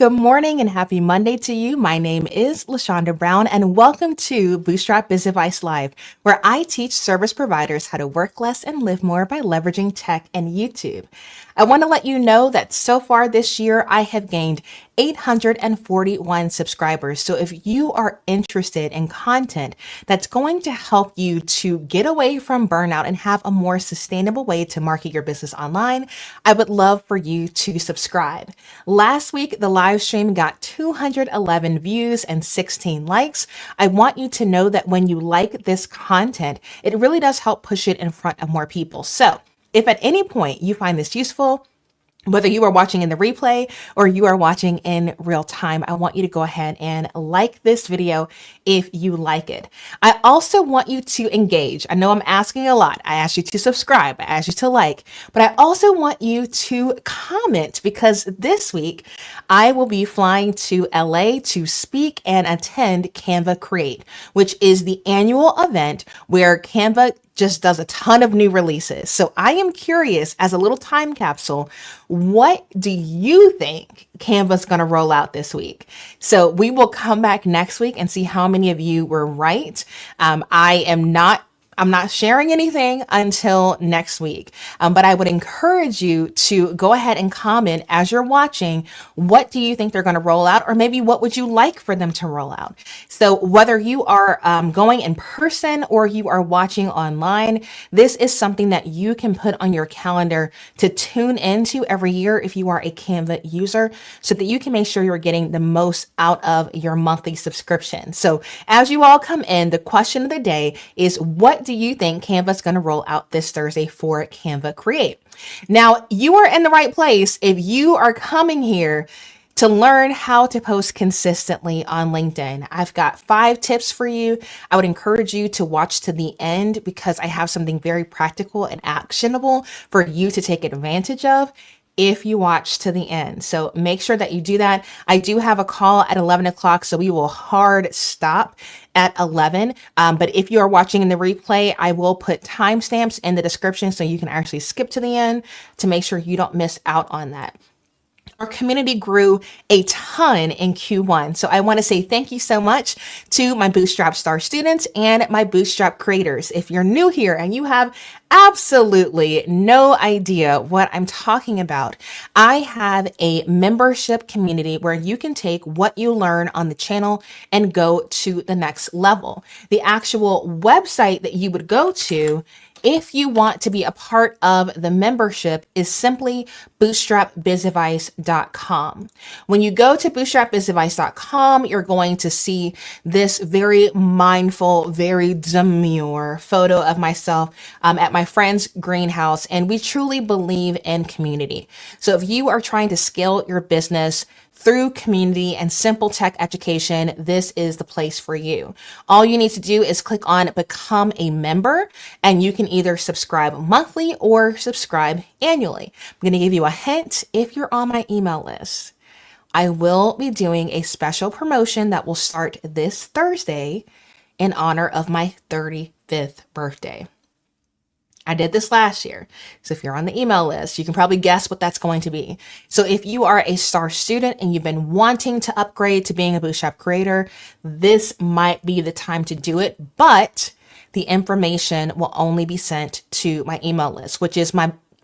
Good morning and happy Monday to you. My name is LaShonda Brown and welcome to Bootstrap Biz Advice Live, where I teach service providers how to work less and live more by leveraging tech and YouTube. I want to let you know that so far this year, I have gained 841 subscribers. So if you are interested in content that's going to help you to get away from burnout and have a more sustainable way to market your business online, I would love for you to subscribe. Last week, the live stream got 211 views and 16 likes. I want you to know that when you like this content, it really does help push it in front of more people. So if at any point you find this useful, whether you are watching in the replay or you are watching in real time, I want you to go ahead and like this video if you like it. I also want you to engage. I know I'm asking a lot. I asked you to subscribe. I asked you to like, but I also want you to comment because this week I will be flying to LA to speak and attend Canva Create, which is the annual event where Canva just does a ton of new releases. So I am curious, as a little time capsule, what do you think Canva's going to roll out this week? So we will come back next week and see how many of you were right. I'm not sharing anything until next week, but I would encourage you to go ahead and comment as you're watching. What do you think they're going to roll out? Or maybe what would you like for them to roll out? So whether you are going in person or you are watching online, this is something that you can put on your calendar to tune into every year if you are a Canva user so that you can make sure you're getting the most out of your monthly subscription. So as you all come in, the question of the day is, what do you think Canva's going to roll out this Thursday for Canva Create? Now, you are in the right place if you are coming here to learn how to post consistently on LinkedIn. I've got 5 tips for you. I would encourage you to watch to the end because I have something very practical and actionable for you to take advantage of if you watch to the end. So make sure that you do that. I do have a call at 11 o'clock, so we will hard stop at 11. But if you are watching in the replay, I will put timestamps in the description so you can actually skip to the end to make sure you don't miss out on that. Our community grew a ton in Q1. So I want to say thank you so much to my Bootstrap Star students and my Bootstrap creators. If you're new here and you have absolutely no idea what I'm talking about, I have a membership community where you can take what you learn on the channel and go to the next level. The actual website that you would go to if you want to be a part of the membership is simply bootstrapbizadvice.com. When you go to bootstrapbizadvice.com, you're going to see this very mindful, very demure photo of myself at my friend's greenhouse. And we truly believe in community. So if you are trying to scale your business through community and simple tech education, this is the place for you. All you need to do is click on Become a Member, and you can either subscribe monthly or subscribe annually. I'm going to give you a hint if you're on my email list. I will be doing a special promotion that will start this Thursday in honor of my 35th birthday. I did this last year. So if you're on the email list, you can probably guess what that's going to be. So if you are a STAR student and you've been wanting to upgrade to being a Bootstrap creator, this might be the time to do it, but the information will only be sent to my email list, which is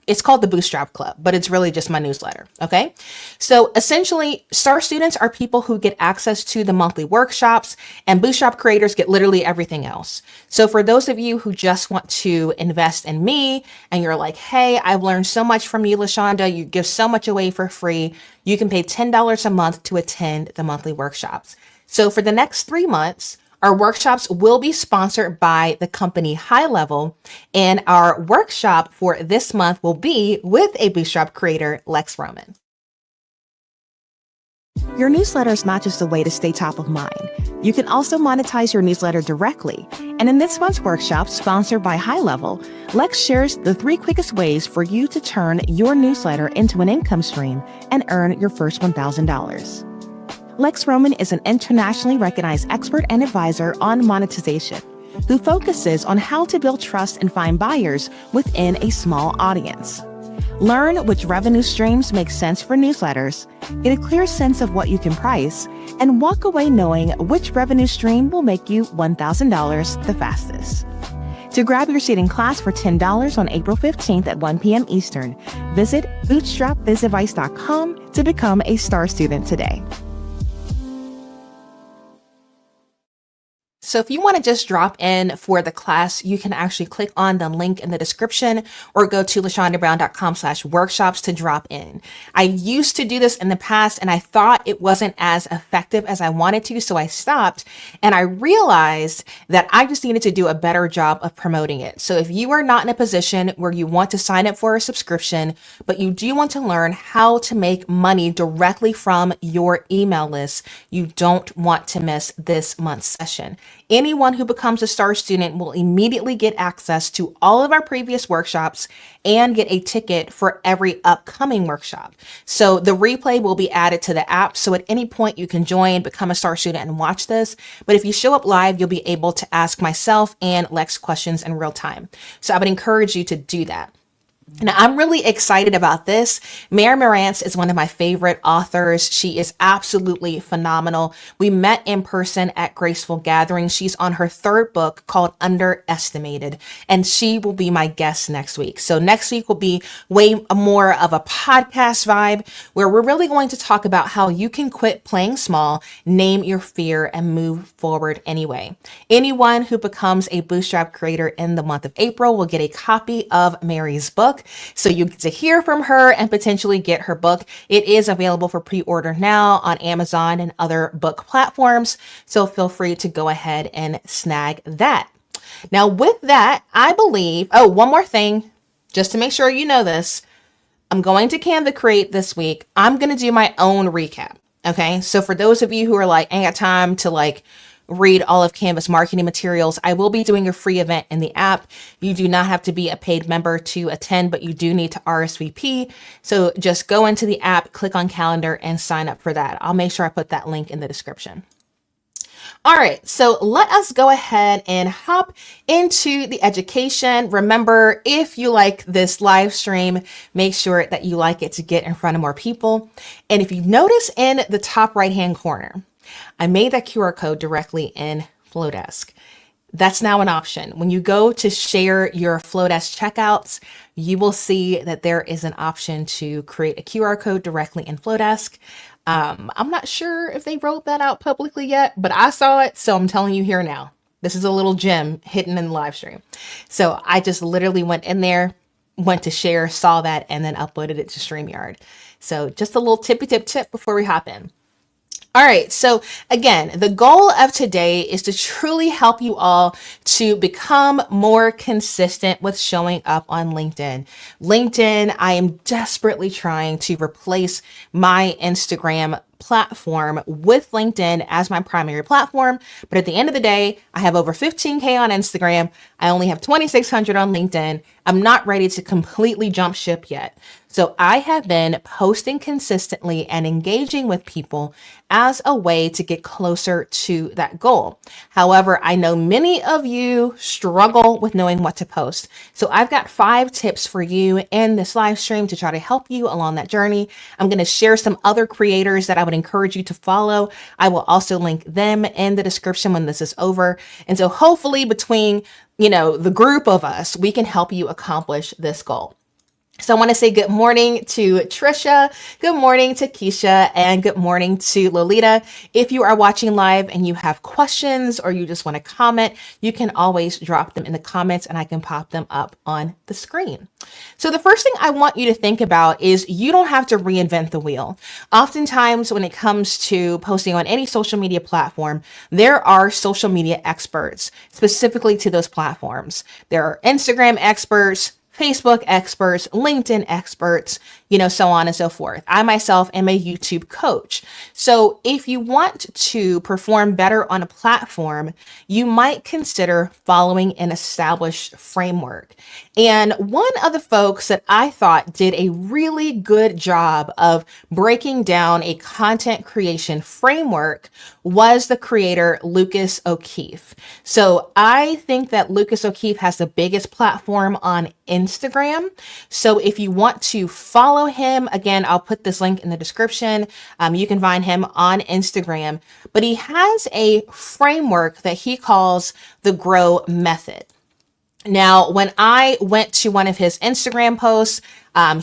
it's called the Bootstrap Club, but it's really just my newsletter. Okay. So essentially, STAR students are people who get access to the monthly workshops, and Bootstrap creators get literally everything else. So for those of you who just want to invest in me and you're like, hey, I've learned so much from you, LaShonda, you give so much away for free, you can pay $10 a month to attend the monthly workshops. So for the next 3 months, our workshops will be sponsored by the company High Level, and our workshop for this month will be with a Bootstrap creator, Lex Roman. Your newsletter is not just a way to stay top of mind. You can also monetize your newsletter directly. And in this month's workshop, sponsored by High Level, Lex shares the 3 quickest ways for you to turn your newsletter into an income stream and earn your first $1,000. Lex Roman is an internationally recognized expert and advisor on monetization who focuses on how to build trust and find buyers within a small audience. Learn which revenue streams make sense for newsletters, get a clear sense of what you can price, and walk away knowing which revenue stream will make you $1,000 the fastest. To grab your seat in class for $10 on April 15th at 1 p.m. Eastern, visit bootstrapbizadvice.com to become a STAR student today. So if you want to just drop in for the class, you can actually click on the link in the description or go to lashondabrown.com/workshops to drop in. I used to do this in the past and I thought it wasn't as effective as I wanted to, so I stopped and I realized that I just needed to do a better job of promoting it. So if you are not in a position where you want to sign up for a subscription, but you do want to learn how to make money directly from your email list, you don't want to miss this month's session. Anyone who becomes a STAR student will immediately get access to all of our previous workshops and get a ticket for every upcoming workshop. So the replay will be added to the app. So at any point you can join, become a STAR student and watch this. But if you show up live, you'll be able to ask myself and Lex questions in real time. So I would encourage you to do that. Now, I'm really excited about this. Mary Marantz is one of my favorite authors. She is absolutely phenomenal. We met in person at Graceful Gathering. She's on her third book called Underestimated, and she will be my guest next week. So next week will be way more of a podcast vibe where we're really going to talk about how you can quit playing small, name your fear, and move forward anyway. Anyone who becomes a Bootstrap creator in the month of April will get a copy of Mary's book. So you get to hear from her and potentially get her book. It is available for pre-order now on Amazon and other book platforms. So feel free to go ahead and snag that. Now with that, I believe, one more thing, just to make sure you know this, I'm going to Canva Create this week. I'm going to do my own recap. Okay. So for those of you who are like, I ain't got time to read all of Canva's marketing materials, I will be doing a free event in the app. You do not have to be a paid member to attend, but you do need to RSVP. So just go into the app, click on calendar and sign up for that. I'll make sure I put that link in the description. All right, so let us go ahead and hop into the education. Remember, if you like this live stream, make sure that you like it to get in front of more people. And if you notice in the top right-hand corner, I made that QR code directly in Flowdesk. That's now an option. When you go to share your Flowdesk checkouts, you will see that there is an option to create a QR code directly in Flowdesk. I'm not sure if they wrote that out publicly yet, but I saw it, so I'm telling you here now. This is a little gem hidden in the live stream. So I just literally went in there, went to share, saw that, and then uploaded it to StreamYard. So just a little tip before we hop in. All right, so again, the goal of today is to truly help you all to become more consistent with showing up on LinkedIn. LinkedIn, I am desperately trying to replace my Instagram platform with LinkedIn as my primary platform. But at the end of the day, I have over 15K on Instagram. I only have 2,600 on LinkedIn. I'm not ready to completely jump ship yet. So I have been posting consistently and engaging with people as a way to get closer to that goal. However, I know many of you struggle with knowing what to post. So I've got 5 tips for you in this live stream to try to help you along that journey. I'm going to share some other creators that I would encourage you to follow. I will also link them in the description when this is over. And so hopefully between, the group of us, we can help you accomplish this goal. So I want to say good morning to Trisha, good morning to Keisha, and good morning to Lolita. If you are watching live and you have questions or you just want to comment, you can always drop them in the comments and I can pop them up on the screen. So the first thing I want you to think about is you don't have to reinvent the wheel. Oftentimes when it comes to posting on any social media platform, there are social media experts specifically to those platforms. There are Instagram experts, Facebook experts, LinkedIn experts, so on and so forth. I myself am a YouTube coach. So if you want to perform better on a platform, you might consider following an established framework. And one of the folks that I thought did a really good job of breaking down a content creation framework was the creator Lucas O'Keefe. So I think that Lucas O'Keefe has the biggest platform on Instagram. So if you want to follow him, again, I'll put this link in the description. You can find him on Instagram, but he has a framework that he calls the Grow Method. Now, when I went to one of his Instagram posts,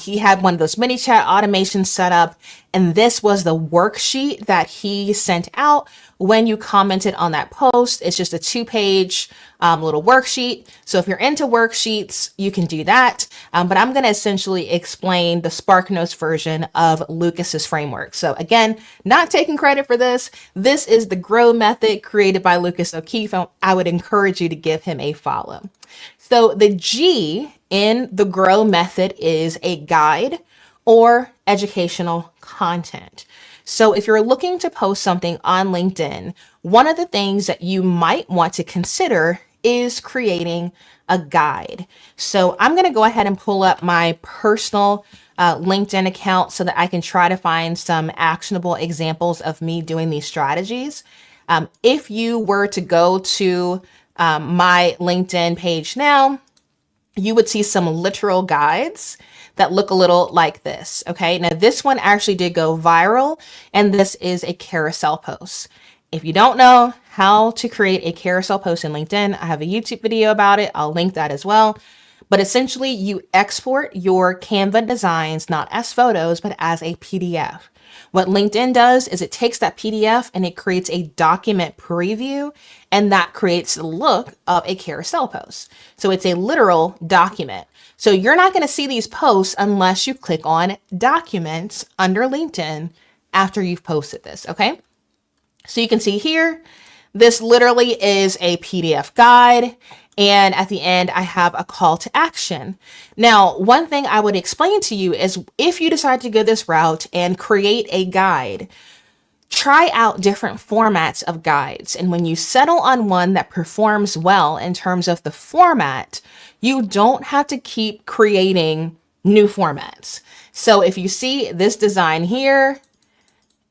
he had one of those mini chat automations set up, and this was the worksheet that he sent out when you commented on that post. It's just a 2-page little worksheet. So if you're into worksheets, you can do that. But I'm going to essentially explain the SparkNotes version of Lucas's framework. So again, not taking credit for this. This is the Grow Method created by Lucas O'Keefe. I would encourage you to give him a follow. So the G in the Grow Method is a guide or educational content. So if you're looking to post something on LinkedIn, one of the things that you might want to consider is creating a guide. So I'm going to go ahead and pull up my personal LinkedIn account so that I can try to find some actionable examples of me doing these strategies. If you were to go to my LinkedIn page now, you would see some literal guides that look a little like this. Okay. Now this one actually did go viral, and this is a carousel post. If you don't know how to create a carousel post in LinkedIn, I have a YouTube video about it. I'll link that as well. But essentially you export your Canva designs, not as photos, but as a PDF. What LinkedIn does is it takes that PDF and it creates a document preview, and that creates the look of a carousel post. So it's a literal document. So you're not going to see these posts unless you click on Documents under LinkedIn after you've posted this, okay? So you can see here, this literally is a PDF guide. And at the end, I have a call to action. Now, one thing I would explain to you is if you decide to go this route and create a guide, try out different formats of guides. And when you settle on one that performs well in terms of the format, you don't have to keep creating new formats. So if you see this design here,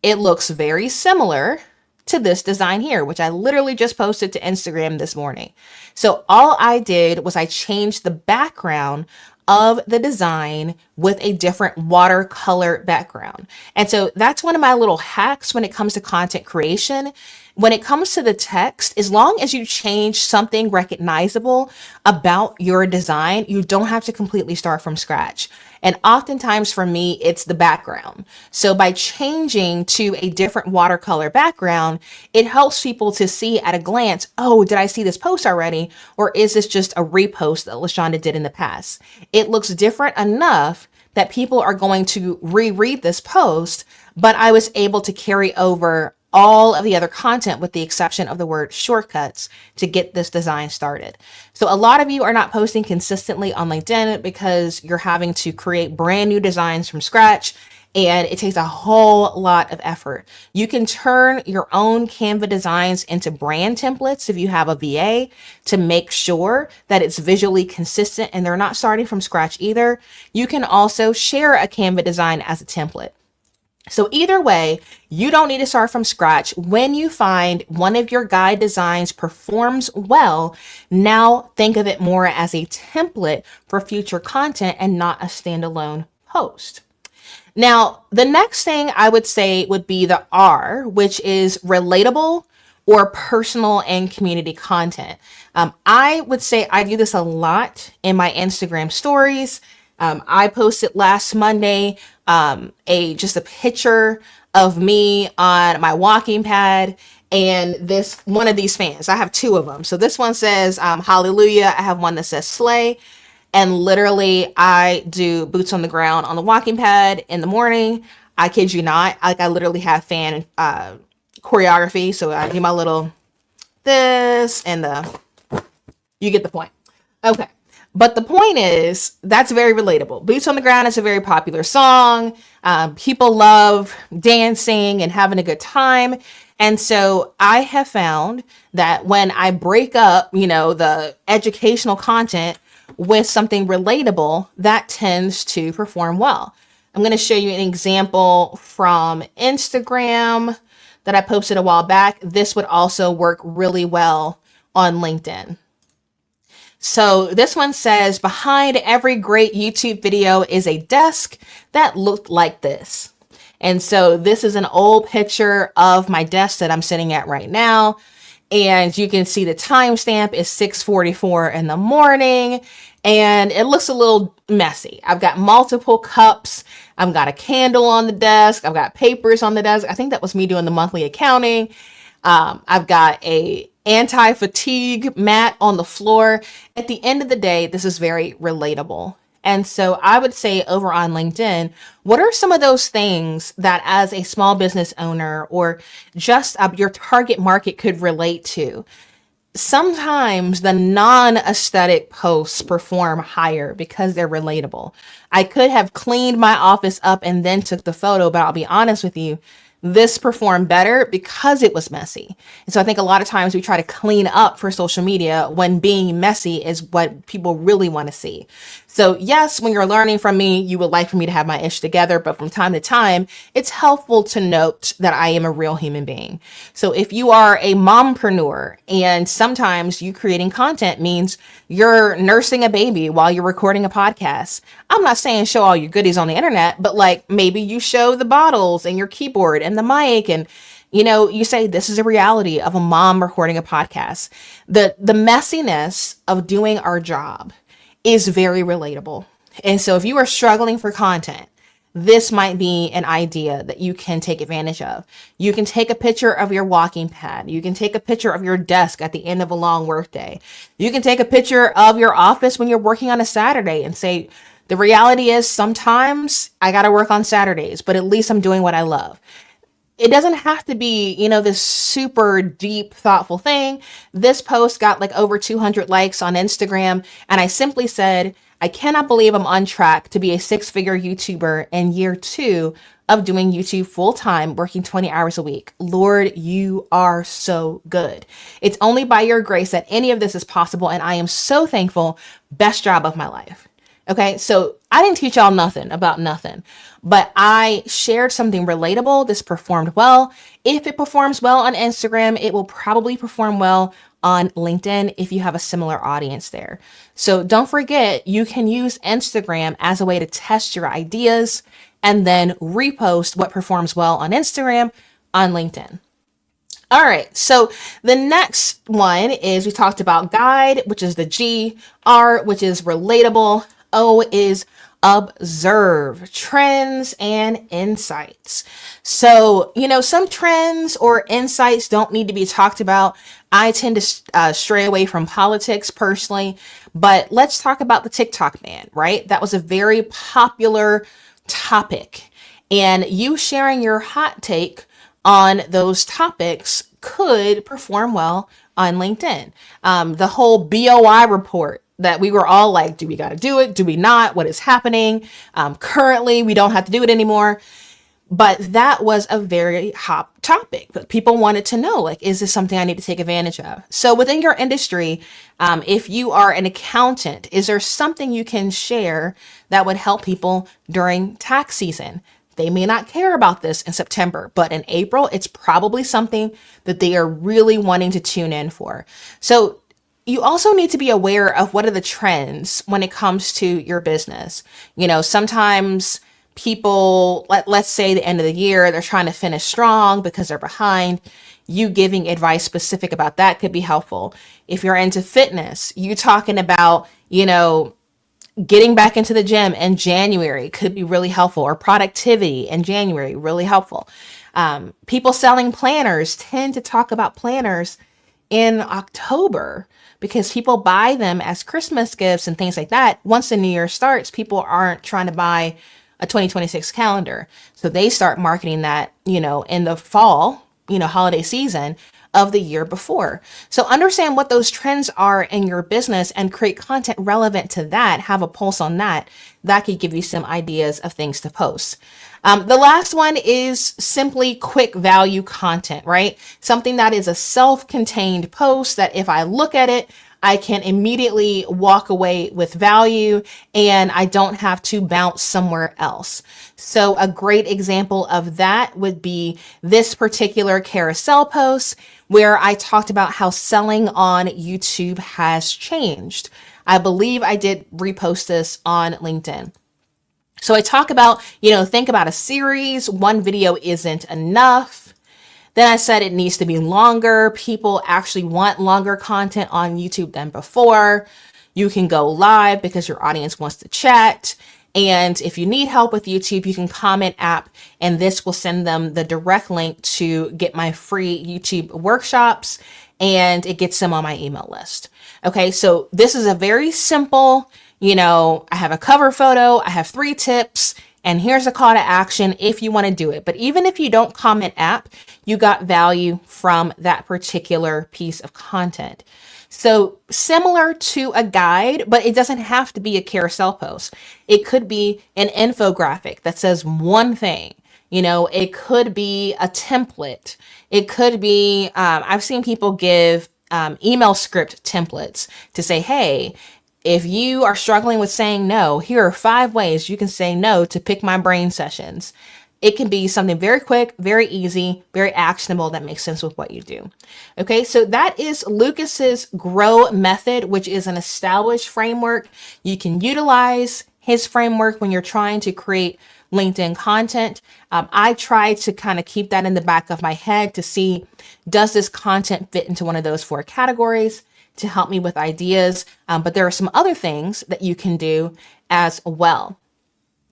it looks very similar to this design here, which I literally just posted to Instagram this morning. So all I did was I changed the background of the design with a different watercolor background. And so that's one of my little hacks when it comes to content creation. When it comes to the text, as long as you change something recognizable about your design, you don't have to completely start from scratch. And oftentimes for me, it's the background. So by changing to a different watercolor background, it helps people to see at a glance, oh, did I see this post already? Or is this just a repost that LaShonda did in the past? It looks different enough that people are going to reread this post, but I was able to carry over all of the other content with the exception of the word shortcuts to get this design started. So a lot of you are not posting consistently on LinkedIn because you're having to create brand new designs from scratch, and it takes a whole lot of effort. You can turn your own Canva designs into brand templates if you have a VA to make sure that it's visually consistent and they're not starting from scratch either. You can also share a Canva design as a template. So either way, you don't need to start from scratch. When you find one of your guide designs performs well, now think of it more as a template for future content and not a standalone post. Now, the next thing I would say would be the R, which is relatable or personal and community content. I would say I do this a lot in my Instagram stories. I posted last Monday just a picture of me on my walking pad and this one of these fans. I have two of them. So this one says hallelujah. I have one that says slay. And literally I do boots on the ground on the walking pad in the morning. I kid you not. I literally have fan choreography. So I do my little this and you get the point. Okay. But the point is, that's very relatable. Boots on the Ground is a very popular song. People love dancing and having a good time. And so I have found that when I break up, the educational content with something relatable, that tends to perform well. I'm going to show you an example from Instagram that I posted a while back. This would also work really well on LinkedIn. So this one says, behind every great YouTube video is a desk that looked like this. And so this is an old picture of my desk that I'm sitting at right now. And you can see the timestamp is 6:44 in the morning, and it looks a little messy. I've got multiple cups. I've got a candle on the desk. I've got papers on the desk. I think that was me doing the monthly accounting. I've got a anti-fatigue mat on the floor. At the end of the day, this is very relatable. And so I would say over on LinkedIn, what are some of those things that as a small business owner or just your target market could relate to? Sometimes the non-aesthetic posts perform higher because they're relatable. I could have cleaned my office up and then took the photo, but I'll be honest with you, this performed better because it was messy. And so I think a lot of times we try to clean up for social media when being messy is what people really want to see. So yes, when you're learning from me, you would like for me to have my ish together, but from time to time, it's helpful to note that I am a real human being. So if you are a mompreneur and sometimes you creating content means you're nursing a baby while you're recording a podcast, I'm not saying show all your goodies on the internet, but like maybe you show the bottles and your keyboard and the mic and you say this is a reality of a mom recording a podcast. The messiness of doing our job is very relatable. And so if you are struggling for content, this might be an idea that you can take advantage of. You can take a picture of your walking pad. You can take a picture of your desk at the end of a long workday. You can take a picture of your office when you're working on a Saturday and say, the reality is sometimes I got to work on Saturdays, but at least I'm doing what I love. It doesn't have to be, this super deep, thoughtful thing. This post got like over 200 likes on Instagram. And I simply said, I cannot believe I'm on track to be a 6-figure YouTuber in year 2 of doing YouTube full time, working 20 hours a week. Lord, you are so good. It's only by your grace that any of this is possible. And I am so thankful. Best job of my life. Okay, so I didn't teach y'all nothing about nothing, but I shared something relatable. This performed well. If it performs well on Instagram, it will probably perform well on LinkedIn if you have a similar audience there. So don't forget, you can use Instagram as a way to test your ideas and then repost what performs well on Instagram on LinkedIn. All right, so the next one is we talked about guide, which is the G, R, which is relatable, O is observe trends and insights. So, some trends or insights don't need to be talked about. I tend to stray away from politics personally, but let's talk about the TikTok ban, right? That was a very popular topic, and you sharing your hot take on those topics could perform well on LinkedIn. The whole BOI report that we were all like, do we got to do it? Do we not? What is happening? Currently, we don't have to do it anymore. But that was a very hot topic. But people wanted to know, like, is this something I need to take advantage of? So within your industry, if you are an accountant, is there something you can share that would help people during tax season? They may not care about this in September, but in April, it's probably something that they are really wanting to tune in for. So you also need to be aware of what are the trends when it comes to your business. Sometimes people, let's say the end of the year, they're trying to finish strong because they're behind. You giving advice specific about that could be helpful. If you're into fitness, you talking about, getting back into the gym in January could be really helpful, or productivity in January, really helpful. People selling planners tend to talk about planners in October because people buy them as Christmas gifts and things like that. Once the new year starts, people aren't trying to buy a 2026 calendar. So they start marketing that, in the fall, holiday season of the year before. So understand what those trends are in your business and create content relevant to that. Have a pulse on that. That could give you some ideas of things to post. The last one is simply quick value content, right? Something that is a self-contained post that if I look at it, I can immediately walk away with value and I don't have to bounce somewhere else. So a great example of that would be this particular carousel post where I talked about how selling on YouTube has changed. I believe I did repost this on LinkedIn. So I talk about, think about a series. One video isn't enough. Then I said it needs to be longer. People actually want longer content on YouTube than before. You can go live because your audience wants to chat. And if you need help with YouTube, you can comment app and this will send them the direct link to get my free YouTube workshops and it gets them on my email list. Okay, so this is a very simple, I have a cover photo, I have 3 tips, and here's a call to action if you want to do it. But even if you don't comment app, you got value from that particular piece of content. So similar to a guide, but it doesn't have to be a carousel post. It could be an infographic that says one thing. It could be a template. It could be, I've seen people give email script templates to say, hey, if you are struggling with saying no, here are 5 ways you can say no to Pick My Brain sessions. It can be something very quick, very easy, very actionable that makes sense with what you do. Okay, so that is Lucas's GROW method, which is an established framework. You can utilize his framework when you're trying to create LinkedIn content. I try to kind of keep that in the back of my head to see, does this content fit into one of those 4 categories to help me with ideas? But there are some other things that you can do as well.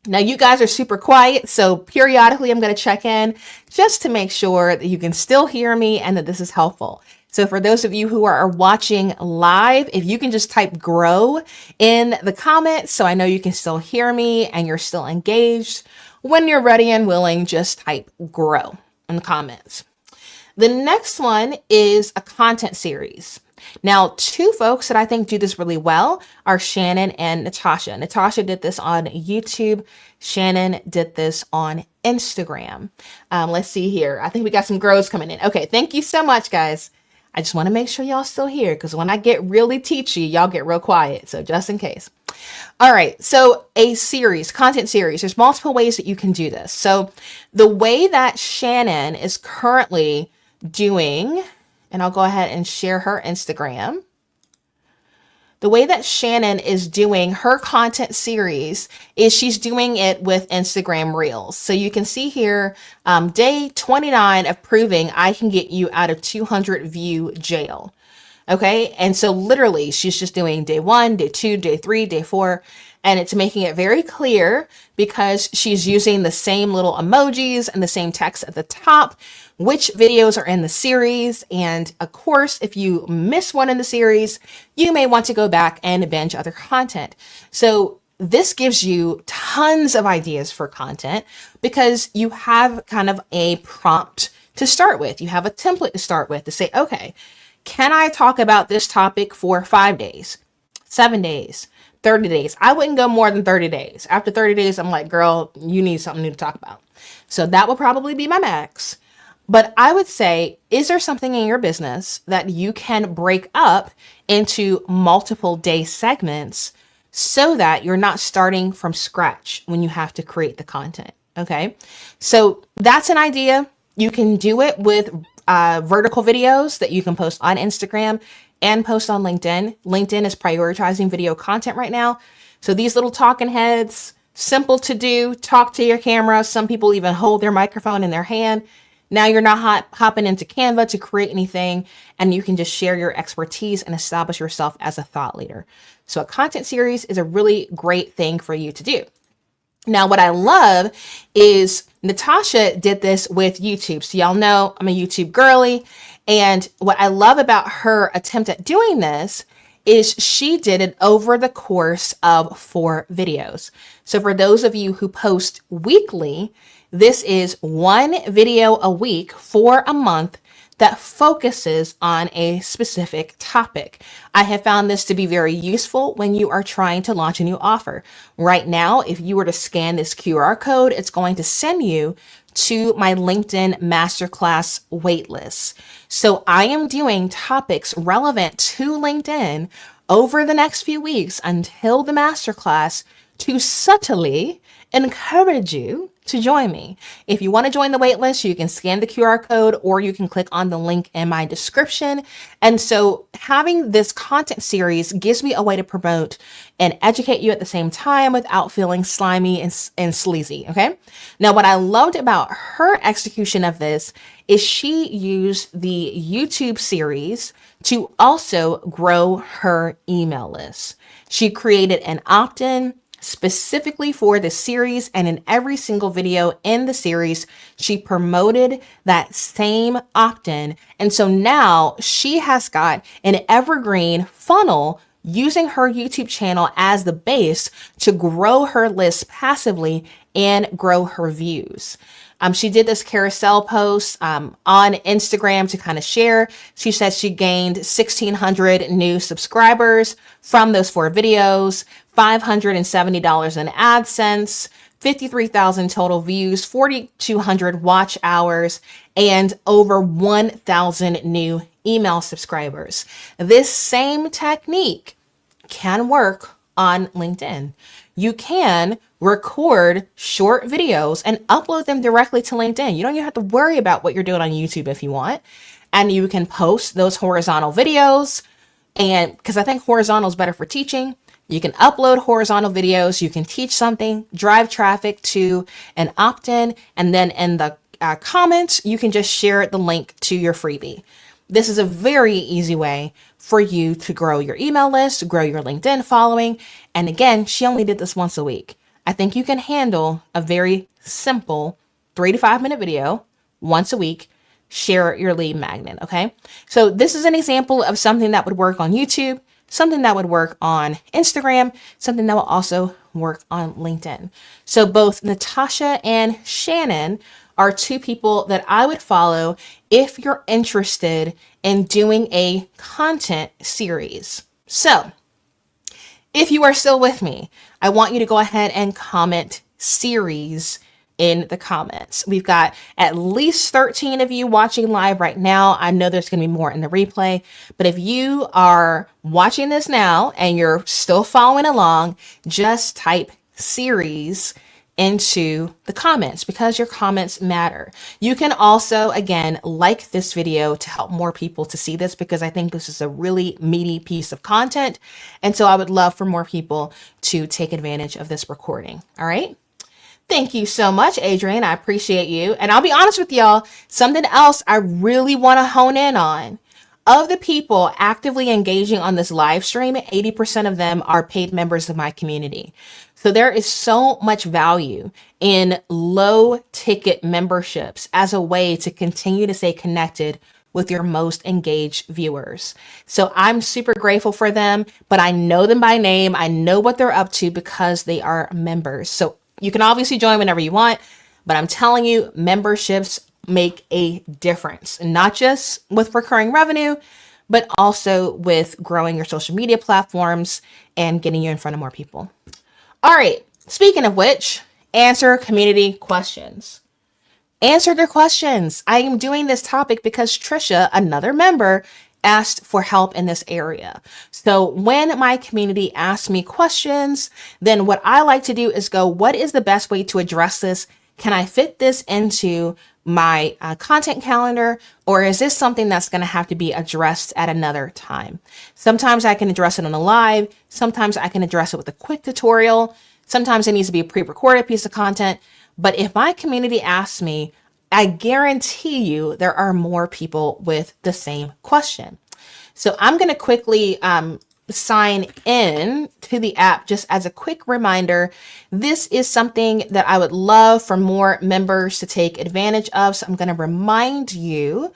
Now, you guys are super quiet, so periodically I'm going to check in just to make sure that you can still hear me and that this is helpful. So for those of you who are watching live, if you can just type GROW in the comments so I know you can still hear me and you're still engaged. When you're ready and willing, just type GROW in the comments. The next one is a content series. Now, 2 folks that I think do this really well are Shannon and Natasha. Natasha did this on YouTube. Shannon did this on Instagram. Let's see here. I think we got some grows coming in. Okay, thank you so much, guys. I just want to make sure y'all still here because when I get really teachy, y'all get real quiet. So just in case. All right, so a series, content series, there's multiple ways that you can do this. So the way that Shannon is currently doing, and I'll go ahead and share her Instagram. The way that Shannon is doing her content series is she's doing it with Instagram Reels. So you can see here, day 29 of proving I can get you out of 200 view jail. Okay. And so literally she's just doing day 1, day 2, day 3, day 4. And it's making it very clear because she's using the same little emojis and the same text at the top, which videos are in the series. And of course, if you miss one in the series, you may want to go back and binge other content. So this gives you tons of ideas for content because you have kind of a prompt to start with. You have a template to start with to say, okay, can I talk about this topic for 5 days, 7 days, 30 days? I wouldn't go more than 30 days. After 30 days, I'm like, girl, you need something new to talk about. So that would probably be my max. But I would say, is there something in your business that you can break up into multiple day segments so that you're not starting from scratch when you have to create the content? Okay. So that's an idea. You can do it with vertical videos that you can post on Instagram and post on LinkedIn. LinkedIn is prioritizing video content right now. So these little talking heads, simple to do, talk to your camera. Some people even hold their microphone in their hand. Now you're not hopping into Canva to create anything, and you can just share your expertise and establish yourself as a thought leader. So a content series is a really great thing for you to do. Now, what I love is Natasha did this with YouTube. So y'all know I'm a YouTube girly. And what I love about her attempt at doing this is she did it over the course of 4 videos. So for those of you who post weekly, this is 1 video a week for a month that focuses on a specific topic. I have found this to be very useful when you are trying to launch a new offer. Right now, if you were to scan this QR code, it's going to send you to my LinkedIn Masterclass waitlist. So I am doing topics relevant to LinkedIn over the next few weeks until the masterclass to subtly encourage you to join me. If you want to join the waitlist, you can scan the QR code or you can click on the link in my description. And so having this content series gives me a way to promote and educate you at the same time without feeling slimy and sleazy. Okay. Now, what I loved about her execution of this is she used the YouTube series to also grow her email list. She created an opt-in specifically for the series, and in every single video in the series, she promoted that same opt-in. And so now she has got an evergreen funnel using her YouTube channel as the base to grow her list passively and grow her views. She did this carousel post on Instagram to kind of share. She said she gained 1,600 new subscribers from those 4 videos, $570 in AdSense, 53,000 total views, 4,200 watch hours, and over 1,000 new email subscribers. This same technique can work on LinkedIn. You can record short videos and upload them directly to LinkedIn. You don't even have to worry about what you're doing on YouTube if you want. And you can post those horizontal videos. And because I think horizontal is better for teaching, you can upload horizontal videos. You can teach something, drive traffic to an opt-in, and then in the comments, you can just share the link to your freebie. This is a very easy way for you to grow your email list, grow your LinkedIn following. And again, she only did this once a week. I think you can handle a very simple 3 to 5 minute video once a week. Share your lead magnet. Okay. So this is an example of something that would work on YouTube, something that would work on Instagram, something that will also work on LinkedIn. So both Natasha and Shannon are 2 people that I would follow if you're interested in doing a content series. So if you are still with me, I want you to go ahead and comment series in the comments. We've got at least 13 of you watching live right now. I know there's going to be more in the replay, but if you are watching this now and you're still following along, just type series into the comments because your comments matter. You can also, again, like this video to help more people to see this because I think this is a really meaty piece of content. And so I would love for more people to take advantage of this recording. All right. Thank you so much, Adrian. I appreciate you. And I'll be honest with y'all, something else I really want to hone in on. Of the people actively engaging on this live stream, 80% of them are paid members of my community. So there is so much value in low ticket memberships as a way to continue to stay connected with your most engaged viewers. So I'm super grateful for them, but I know them by name. I know what they're up to because they are members. So you can obviously join whenever you want, but I'm telling you, memberships make a difference, not just with recurring revenue, but also with growing your social media platforms and getting you in front of more people. All right. Speaking of which, answer community questions. Answer their questions. I am doing this topic because Trisha, another member, asked for help in this area. So when my community asks me questions, then what I like to do is go, what is the best way to address this? Can I fit this into my content calendar, or is this something that's going to have to be addressed at another time? Sometimes I can address it on a live. Sometimes I can address it with a quick tutorial. Sometimes it needs to be a pre-recorded piece of content. But if my community asks me, I guarantee you there are more people with the same question. So I'm going to quickly sign in to the app just as a quick reminder. This is something that I would love for more members to take advantage of. So I'm going to remind you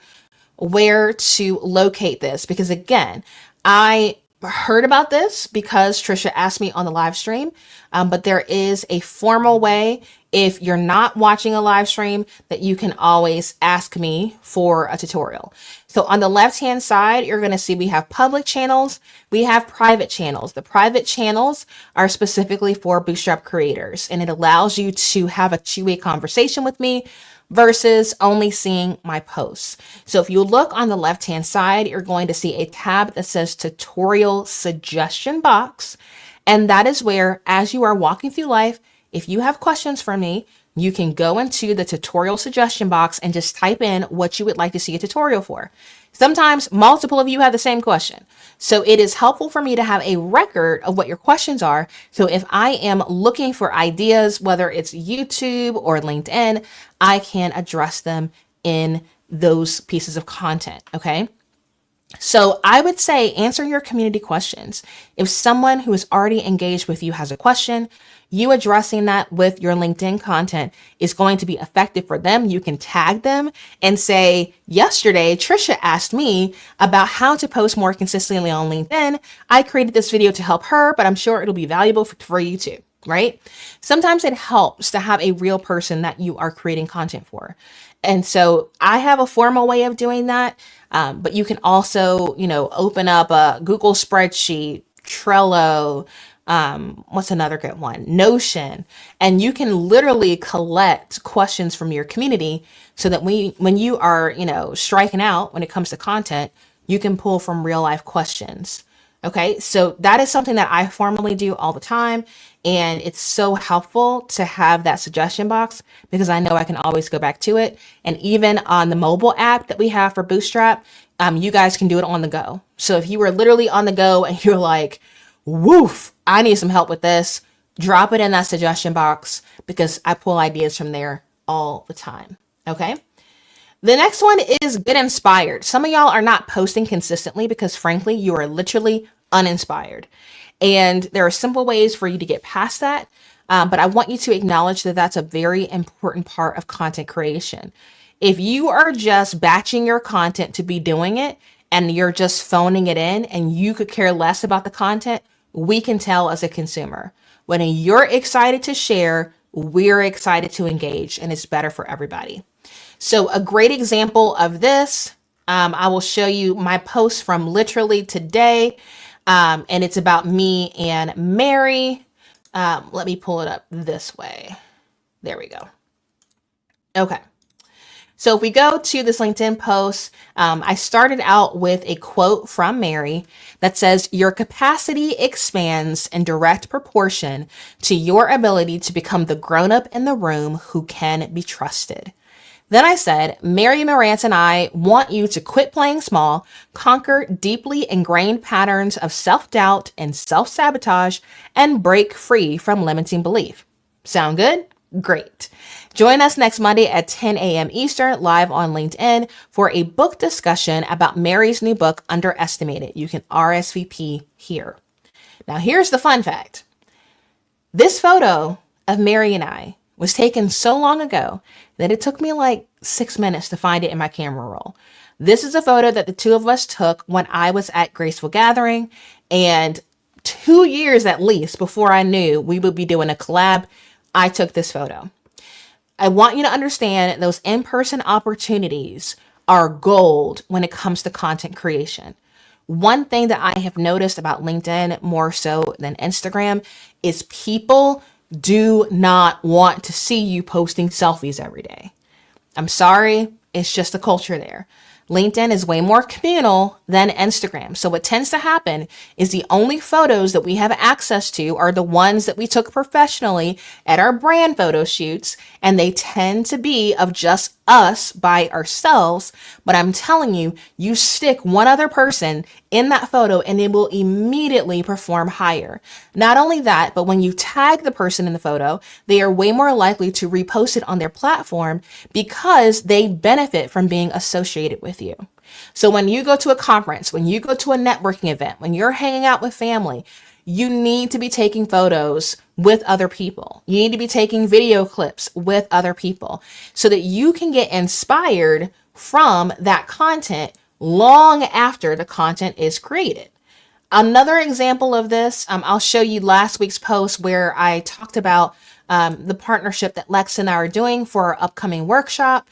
where to locate this because again, I heard about this because Trisha asked me on the live stream, but there is a formal way. If you're not watching a live stream, that you can always ask me for a tutorial. So on the left-hand side, you're going to see we have public channels, we have private channels. The private channels are specifically for Bootstrap creators, and it allows you to have a two-way conversation with me versus only seeing my posts. So if you look on the left-hand side, you're going to see a tab that says tutorial suggestion box. And that is where, as you are walking through life, if you have questions for me, you can go into the tutorial suggestion box and just type in what you would like to see a tutorial for. Sometimes multiple of you have the same question. So it is helpful for me to have a record of what your questions are. So if I am looking for ideas, whether it's YouTube or LinkedIn, I can address them in those pieces of content. Okay. So I would say answer your community questions. If someone who is already engaged with you has a question, you addressing that with your LinkedIn content is going to be effective for them. You can tag them and say, yesterday, Trisha asked me about how to post more consistently on LinkedIn. I created this video to help her, but I'm sure it'll be valuable for you too, right? Sometimes it helps to have a real person that you are creating content for. And so I have a formal way of doing that. But you can also, open up a Google spreadsheet, Trello, what's another good one? Notion. And you can literally collect questions from your community so that when you are, striking out when it comes to content, you can pull from real life questions. Okay, so that is something that I formally do all the time. And it's so helpful to have that suggestion box because I know I can always go back to it. And even on the mobile app that we have for Bootstrap, you guys can do it on the go. So if you were literally on the go and you're like, woof, I need some help with this, drop it in that suggestion box because I pull ideas from there all the time. Okay. The next one is get inspired. Some of y'all are not posting consistently because frankly, you are literally uninspired. And there are simple ways for you to get past that. But I want you to acknowledge that that's a very important part of content creation. If you are just batching your content to be doing it and you're just phoning it in and you could care less about the content, we can tell as a consumer. When you're excited to share, we're excited to engage, and it's better for everybody. So a great example of this, I will show you my post from literally today, and it's about me and Mary. Let me pull it up this way. There we go. Okay. So if we go to this LinkedIn post, I started out with a quote from Mary that says, "Your capacity expands in direct proportion to your ability to become the grown-up in the room who can be trusted." Then I said, "Mary Morantz and I want you to quit playing small, conquer deeply ingrained patterns of self-doubt and self-sabotage, and break free from limiting belief." Sound good? Great. Join us next Monday at 10 a.m. Eastern, live on LinkedIn for a book discussion about Mary's new book, Underestimated. You can RSVP here. Now, here's the fun fact. This photo of Mary and I was taken so long ago that it took me like 6 minutes to find it in my camera roll. This is a photo that the two of us took when I was at Graceful Gathering, and 2 years at least before I knew we would be doing a collab, I took this photo. I want you to understand those in-person opportunities are gold when it comes to content creation. One thing that I have noticed about LinkedIn more so than Instagram is people do not want to see you posting selfies every day. I'm sorry, it's just the culture there. LinkedIn is way more communal than Instagram. So what tends to happen is the only photos that we have access to are the ones that we took professionally at our brand photo shoots, and they tend to be of just us by ourselves. But I'm telling you, you stick one other person in that photo and it will immediately perform higher. Not only that, but when you tag the person in the photo, they are way more likely to repost it on their platform because they benefit from being associated with you. So when you go to a conference, when you go to a networking event, when you're hanging out with family, you need to be taking photos with other people. You need to be taking video clips with other people so that you can get inspired from that content long after the content is created. Another example of this, I'll show you last week's post where I talked about the partnership that Lex and I are doing for our upcoming workshop.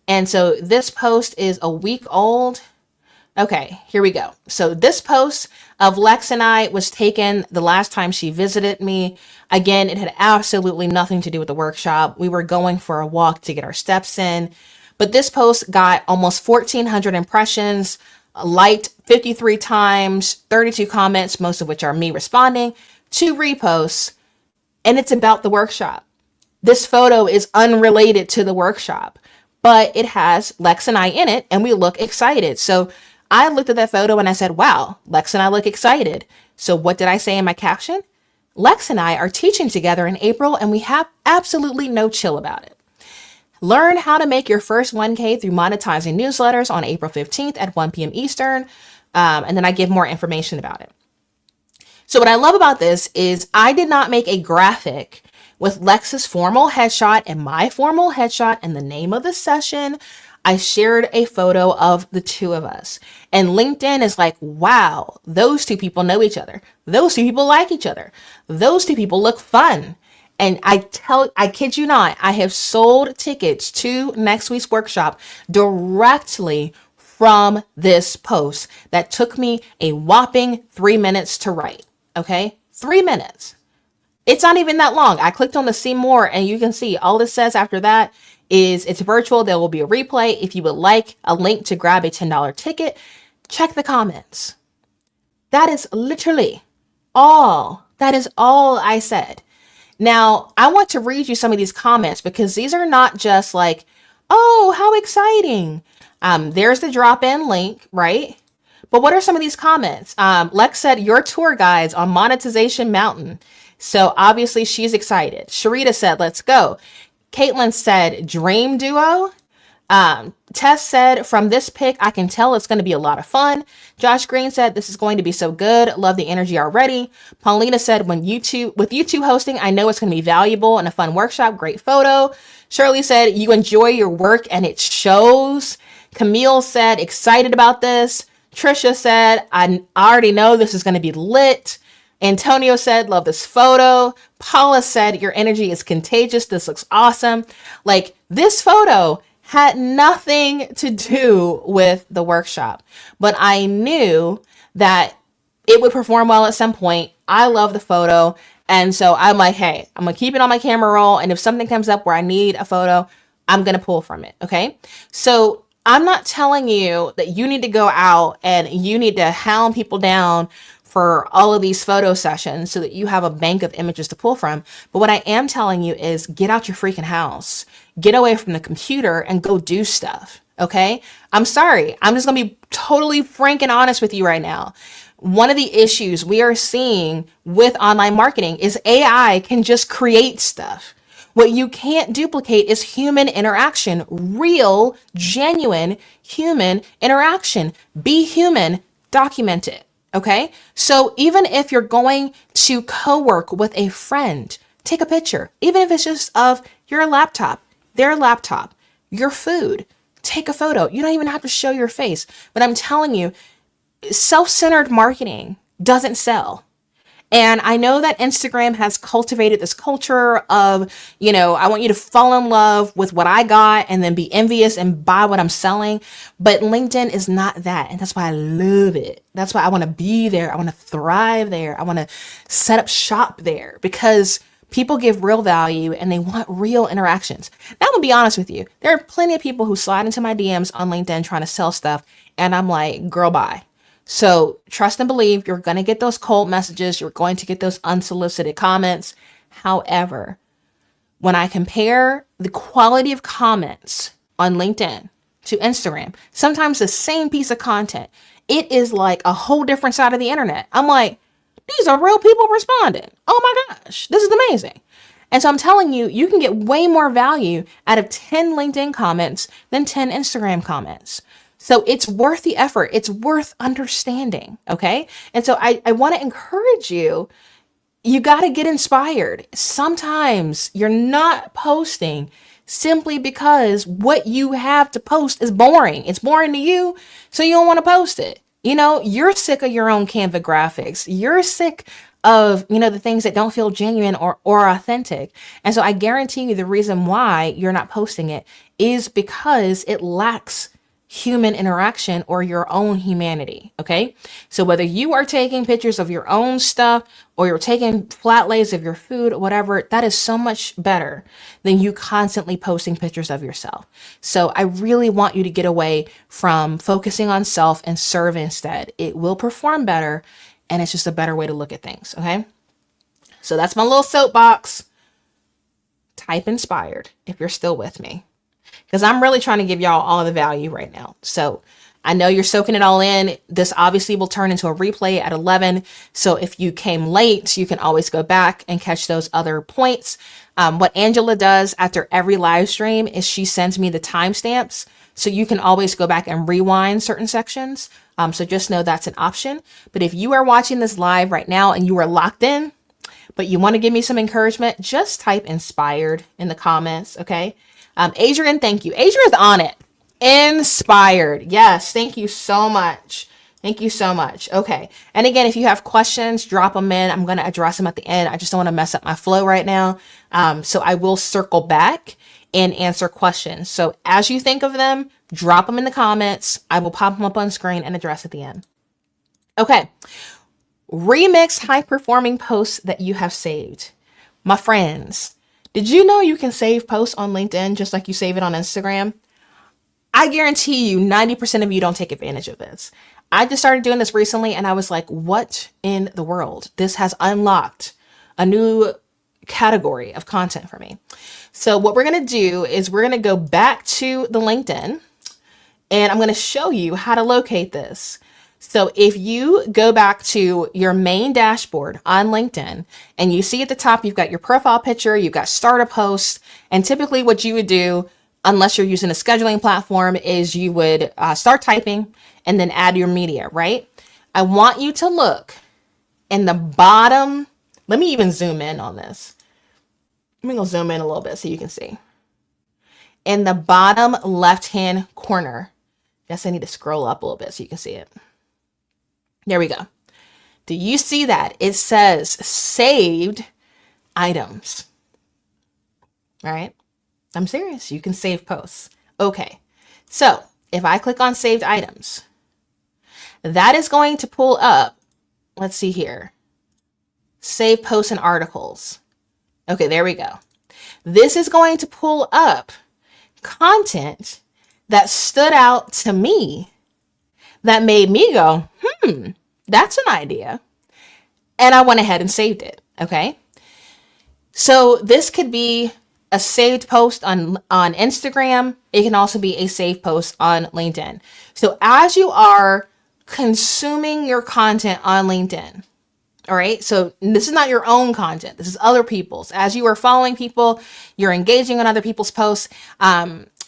And so this post is a week old. Okay, here we go. So this post of Lex and I was taken the last time she visited me. Again, it had absolutely nothing to do with the workshop. We were going for a walk to get our steps in. But this post got almost 1,400 impressions, liked 53 times, 32 comments, most of which are me responding, 2 reposts, and it's about the workshop. This photo is unrelated to the workshop, but it has Lex and I in it, and we look excited. So I looked at that photo and I said, wow, Lex and I look excited. So what did I say in my caption? Lex and I are teaching together in April, and we have absolutely no chill about it. Learn how to make your first 1K through monetizing newsletters on April 15th at 1 p.m. Eastern. And then I give more information about it. So what I love about this is I did not make a graphic with Lex's formal headshot and my formal headshot and the name of the session. I shared a photo of the two of us. And LinkedIn is like, wow, those two people know each other. Those two people like each other. Those two people look fun. And I kid you not, I have sold tickets to next week's workshop directly from this post that took me a whopping 3 minutes to write. Okay, 3 minutes. It's not even that long. I clicked on the see more, and you can see all it says after that is it's virtual. There will be a replay. If you would like a link to grab a $10 ticket, check the comments. That is literally all. That is all I said. Now, I want to read you some of these comments because these are not just like, oh, how exciting. There's the drop-in link, right? But what are some of these comments? Lex said, your tour guides on Monetization Mountain. So obviously she's excited. Sharita said, let's go. Caitlin said, dream duo. Tess said, from this pic, I can tell it's going to be a lot of fun. Josh Green said, this is going to be so good. Love the energy already. Paulina said, with you two hosting, I know it's going to be valuable and a fun workshop. Great photo. Shirley said, you enjoy your work and it shows. Camille said, excited about this. Trisha said, I already know this is going to be lit. Antonio said, love this photo. Paula said, your energy is contagious. This looks awesome. Like, this photo had nothing to do with the workshop, but I knew that it would perform well at some point. I love the photo. And so I'm like, hey, I'm going to keep it on my camera roll. And if something comes up where I need a photo, I'm going to pull from it. Okay. So I'm not telling you that you need to go out and you need to hound people down for all of these photo sessions so that you have a bank of images to pull from. But what I am telling you is get out your freaking house, get away from the computer and go do stuff. Okay. I'm sorry. I'm just going to be totally frank and honest with you right now. One of the issues we are seeing with online marketing is AI can just create stuff. What you can't duplicate is human interaction, real, genuine human interaction. Be human, document it. Okay. So even if you're going to co-work with a friend, take a picture, even if it's just of your laptop, their laptop, your food, take a photo. You don't even have to show your face, but I'm telling you, self-centered marketing doesn't sell. And I know that Instagram has cultivated this culture of, I want you to fall in love with what I got and then be envious and buy what I'm selling. But LinkedIn is not that. And that's why I love it. That's why I want to be there. I want to thrive there. I want to set up shop there because people give real value and they want real interactions. Now, I'm going to be honest with you. There are plenty of people who slide into my DMs on LinkedIn trying to sell stuff. And I'm like, girl, bye. So trust and believe you're going to get those cold messages. You're going to get those unsolicited comments. However, when I compare the quality of comments on LinkedIn to Instagram, sometimes the same piece of content, it is like a whole different side of the internet. I'm like, these are real people responding. Oh my gosh, this is amazing. And so I'm telling you, you can get way more value out of 10 LinkedIn comments than 10 Instagram comments. So it's worth the effort. It's worth understanding. Okay. And so I want to encourage you, you got to get inspired. Sometimes you're not posting simply because what you have to post is boring. It's boring to you, so you don't want to post it. You're sick of your own Canva graphics. You're sick of, the things that don't feel genuine or authentic. And so I guarantee you the reason why you're not posting it is because it lacks human interaction or your own humanity. Okay. So whether you are taking pictures of your own stuff or you're taking flat lays of your food, whatever, that is so much better than you constantly posting pictures of yourself. So I really want you to get away from focusing on self and serve instead. It will perform better, and it's just a better way to look at things. Okay. So that's my little soapbox. Type inspired if you're still with me, because I'm really trying to give y'all all the value right now. So I know you're soaking it all in. This obviously will turn into a replay at 11. So if you came late, you can always go back and catch those other points. What Angela does after every live stream is she sends me the timestamps. So you can always go back and rewind certain sections. So just know that's an option. But if you are watching this live right now and you are locked in, but you want to give me some encouragement, just type inspired in the comments. Okay. Adrian, thank you. Adrian's on it. Inspired. Yes. Thank you so much. Thank you so much. Okay. And again, if you have questions, drop them in. I'm going to address them at the end. I just don't want to mess up my flow right now. So I will circle back and answer questions. So as you think of them, drop them in the comments. I will pop them up on screen and address at the end. Okay. Remix high performing posts that you have saved. My friends, did you know you can save posts on LinkedIn just like you save it on Instagram? I guarantee you 90% of you don't take advantage of this. I just started doing this recently and I was like, what in the world? This has unlocked a new category of content for me. So what we're going to do is we're going to go back to the LinkedIn and I'm going to show you how to locate this. So if you go back to your main dashboard on LinkedIn and you see at the top, you've got your profile picture, you've got start a post, and typically what you would do, unless you're using a scheduling platform, is you would start typing and then add your media, right? I want you to look in the bottom. Let me even zoom in on this. Let me go zoom in a little bit so you can see. In the bottom left-hand corner. Guess I need to scroll up a little bit so you can see it. There we go. Do you see that? It says saved items. All right. I'm serious. You can save posts. Okay. So if I click on saved items, that is going to pull up, let's see here, save posts and articles. Okay, there we go. This is going to pull up content that stood out to me that made me go, that's an idea. And I went ahead and saved it. Okay. So this could be a saved post on Instagram. It can also be a saved post on LinkedIn. So as you are consuming your content on LinkedIn, all right, so this is not your own content. This is other people's. As you are following people, you're engaging on other people's posts.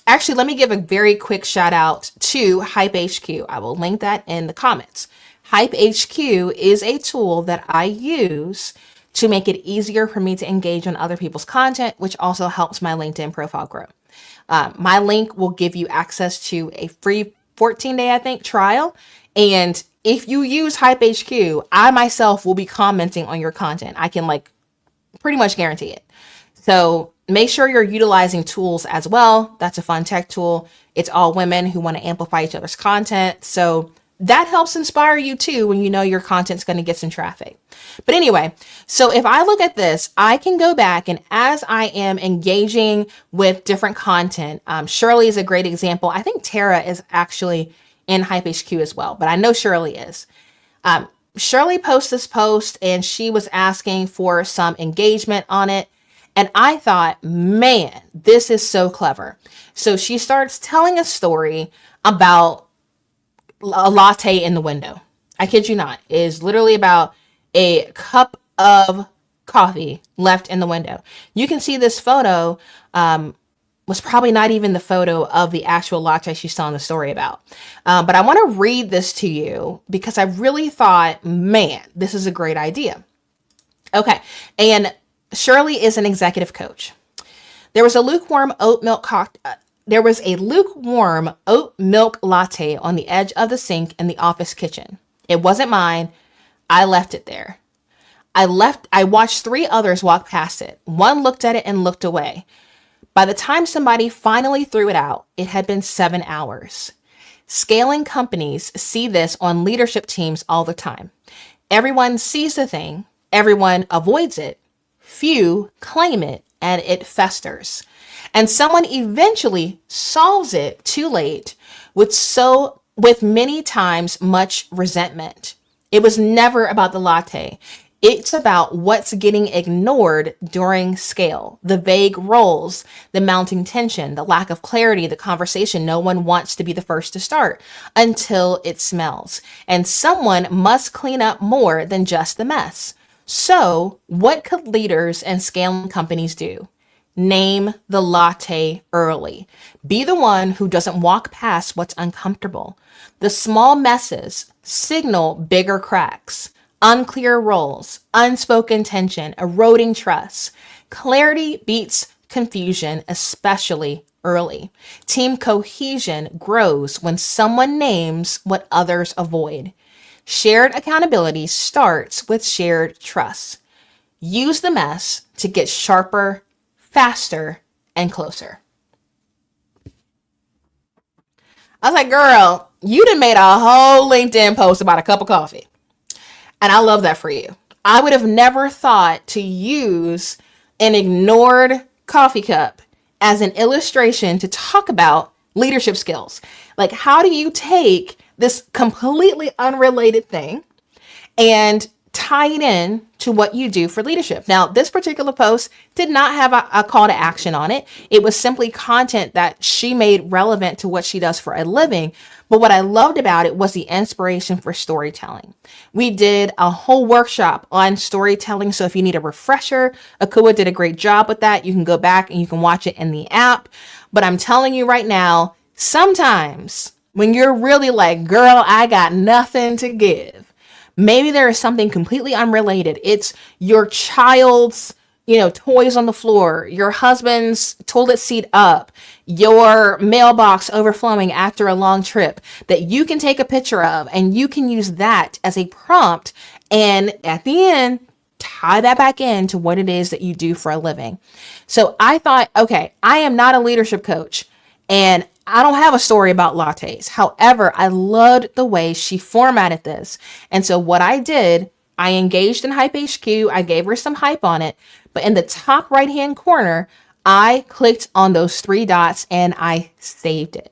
Actually, let me give a very quick shout out to Hype HQ. I will link that in the comments. Hype HQ is a tool that I use to make it easier for me to engage on other people's content, which also helps my LinkedIn profile grow. My link will give you access to a free 14-day, I think, trial. And if you use Hype HQ, I myself will be commenting on your content. I can pretty much guarantee it. So make sure you're utilizing tools as well. That's a fun tech tool. It's all women who want to amplify each other's content. So that helps inspire you too when you know your content's going to get some traffic. But anyway, so if I look at this, I can go back and as I am engaging with different content, Shirley is a great example. I think Tara is actually in Hype HQ as well, but I know Shirley is. Shirley posted this post and she was asking for some engagement on it. And I thought, man, this is so clever. So she starts telling a story about a latte in the window. I kid you not. It is literally about a cup of coffee left in the window. You can see this photo was probably not even the photo of the actual latte she's telling the story about. But I want to read this to you because I really thought, man, this is a great idea. Okay. And Shirley is an executive coach. There was a lukewarm oat milk There was a lukewarm oat milk latte on the edge of the sink in the office kitchen. It wasn't mine. I left it there. I watched 3 others walk past it. One looked at it and looked away. By the time somebody finally threw it out, it had been 7 hours. Scaling companies see this on leadership teams all the time. Everyone sees the thing, everyone avoids it, few claim it, and it festers. And someone eventually solves it too late with many times much resentment. It was never about the latte. It's about what's getting ignored during scale, the vague roles, the mounting tension, the lack of clarity, the conversation. No one wants to be the first to start until it smells. And someone must clean up more than just the mess. So what could leaders and scaling companies do? Name the latte early. Be the one who doesn't walk past what's uncomfortable. The small messes signal bigger cracks. Unclear roles, unspoken tension, eroding trust. Clarity beats confusion, especially early. Team cohesion grows when someone names what others avoid. Shared accountability starts with shared trust. Use the mess to get sharper, faster, and closer. I was like, girl, you done made a whole LinkedIn post about a cup of coffee. And I love that for you. I would have never thought to use an ignored coffee cup as an illustration to talk about leadership skills. Like, how do you take this completely unrelated thing and tie it in to what you do for leadership? Now, this particular post did not have a call to action on it. It was simply content that she made relevant to what she does for a living. But what I loved about it was the inspiration for storytelling. We did a whole workshop on storytelling. So if you need a refresher, Akua did a great job with that. You can go back and you can watch it in the app. But I'm telling you right now, sometimes when you're really like, girl, I got nothing to give, maybe there is something completely unrelated. It's your child's, toys on the floor, your husband's toilet seat up, your mailbox overflowing after a long trip that you can take a picture of, and you can use that as a prompt. And at the end, tie that back into what it is that you do for a living. So I thought, okay, I am not a leadership coach and I don't have a story about lattes. However, I loved the way she formatted this. And so what I did, I engaged in Hype HQ. I gave her some hype on it. But in the top right-hand corner, I clicked on those 3 dots and I saved it.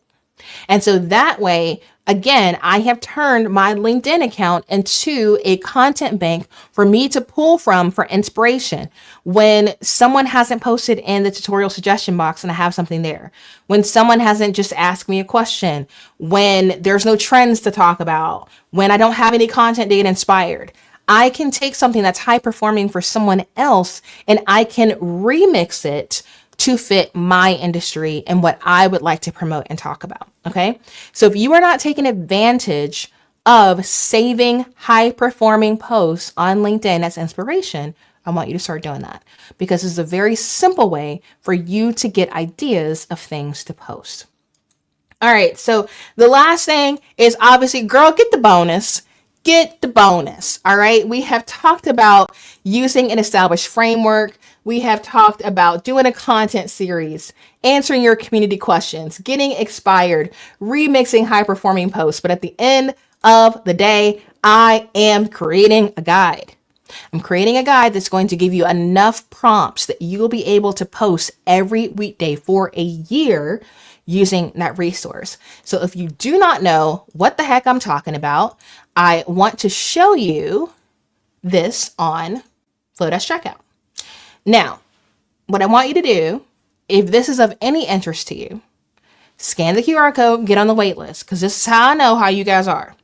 And so that way, again, I have turned my LinkedIn account into a content bank for me to pull from for inspiration. When someone hasn't posted in the tutorial suggestion box and I have something there, when someone hasn't just asked me a question, when there's no trends to talk about, when I don't have any content to get inspired, I can take something that's high performing for someone else and I can remix it to fit my industry and what I would like to promote and talk about. Okay. So if you are not taking advantage of saving high performing posts on LinkedIn as inspiration, I want you to start doing that because it's a very simple way for you to get ideas of things to post. All right. So the last thing is obviously, girl, get the bonus. Get the bonus. All right. We have talked about using an established framework. We have talked about doing a content series, answering your community questions, getting expired, remixing high performing posts. But at the end of the day, I am creating a guide. I'm creating a guide that's going to give you enough prompts that you will be able to post every weekday for a year using that resource. So if you do not know what the heck I'm talking about, I want to show you this on Flowdesk Checkout. Now, what I want you to do, if this is of any interest to you, scan the QR code, get on the wait list, because this is how I know how you guys are.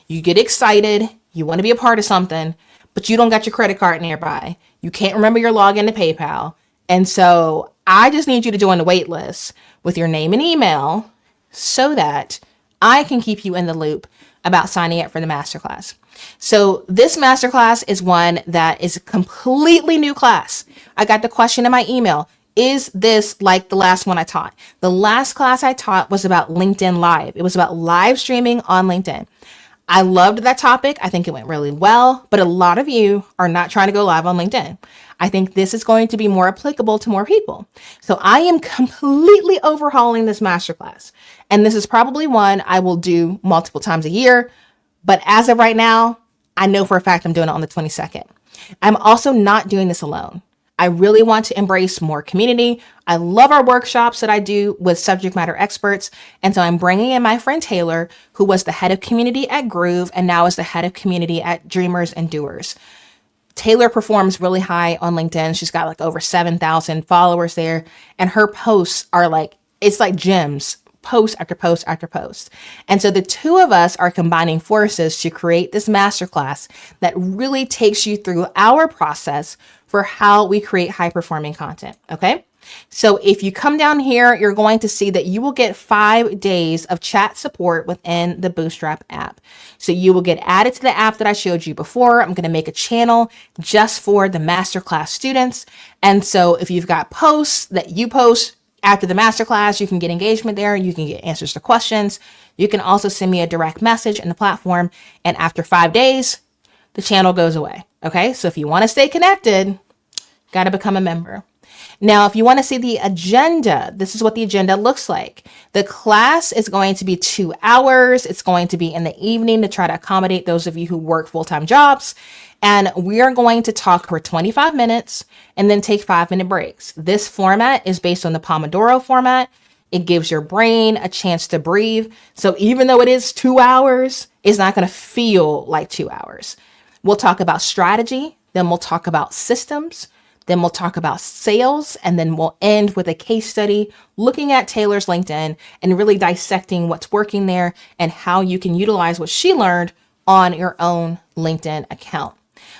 You get excited, you want to be a part of something, but you don't got your credit card nearby. You can't remember your login to PayPal. And so I just need you to join the wait list with your name and email so that I can keep you in the loop about signing up for the masterclass. So this masterclass is one that is a completely new class. I got the question in my email. Is this like the last one I taught? The last class I taught was about LinkedIn Live. It was about live streaming on LinkedIn. I loved that topic. I think it went really well, but a lot of you are not trying to go live on LinkedIn. I think this is going to be more applicable to more people. So I am completely overhauling this masterclass. And this is probably one I will do multiple times a year. But as of right now, I know for a fact I'm doing it on the 22nd. I'm also not doing this alone. I really want to embrace more community. I love our workshops that I do with subject matter experts. And so I'm bringing in my friend Taylor, who was the head of community at Groove and now is the head of community at Dreamers and Doers. Taylor performs really high on LinkedIn. She's got like over 7,000 followers there. And her posts are like, it's like gems, post after post after post. And so the two of us are combining forces to create this masterclass that really takes you through our process for how we create high performing content. Okay. So if you come down here, you're going to see that you will get 5 days of chat support within the Bootstrap app. So you will get added to the app that I showed you before. I'm going to make a channel just for the masterclass students. And so if you've got posts that you post after the masterclass, you can get engagement there. You can get answers to questions. You can also send me a direct message in the platform. And after 5 days, the channel goes away. Okay. So if you want to stay connected, got to become a member. Now, if you want to see the agenda, this is what the agenda looks like. The class is going to be 2 hours. It's going to be in the evening to try to accommodate those of you who work full-time jobs. And we are going to talk for 25 minutes and then take 5-minute breaks. This format is based on the Pomodoro format. It gives your brain a chance to breathe. So even though it is 2 hours, it's not going to feel like 2 hours. We'll talk about strategy. Then we'll talk about systems. Then we'll talk about sales, and then we'll end with a case study looking at Taylor's LinkedIn and really dissecting what's working there and how you can utilize what she learned on your own LinkedIn account.